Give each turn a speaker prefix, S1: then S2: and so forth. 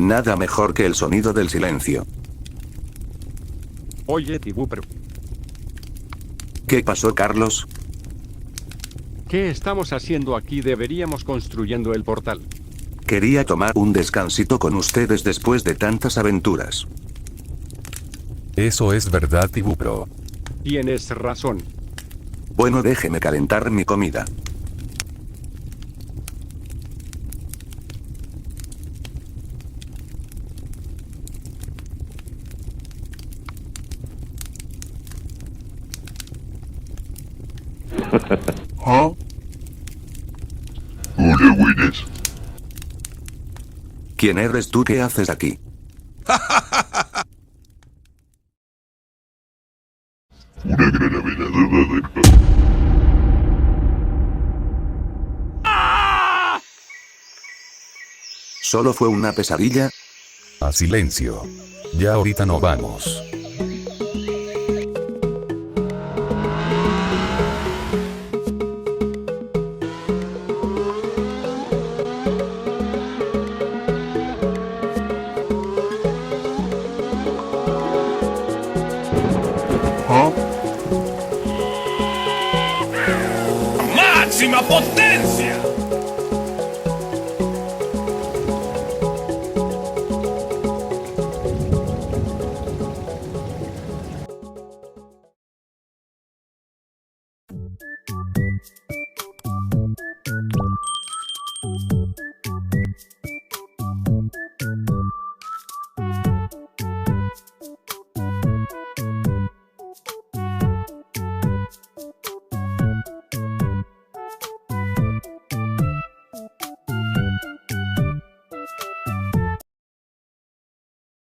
S1: Nada mejor que el sonido del silencio.
S2: Oye, Tibú, pero
S1: ¿Qué pasó, Carlos?
S2: ¿qué estamos haciendo aquí? Deberíamos construyendo el portal.
S1: Quería tomar un descansito con ustedes después de tantas aventuras.
S3: Eso es verdad, Tibupro.
S2: Tienes razón.
S1: Bueno, déjeme calentar mi comida.
S4: ¿Ah? Hola, buenas.
S1: ¿Quién eres tú? ¿Qué haces aquí?
S4: Una gran amenazada de...
S1: ¿Solo fue una pesadilla?
S3: A silencio. Ya ahorita no vamos.
S4: ¿Ah?
S5: ¡Máxima potencia!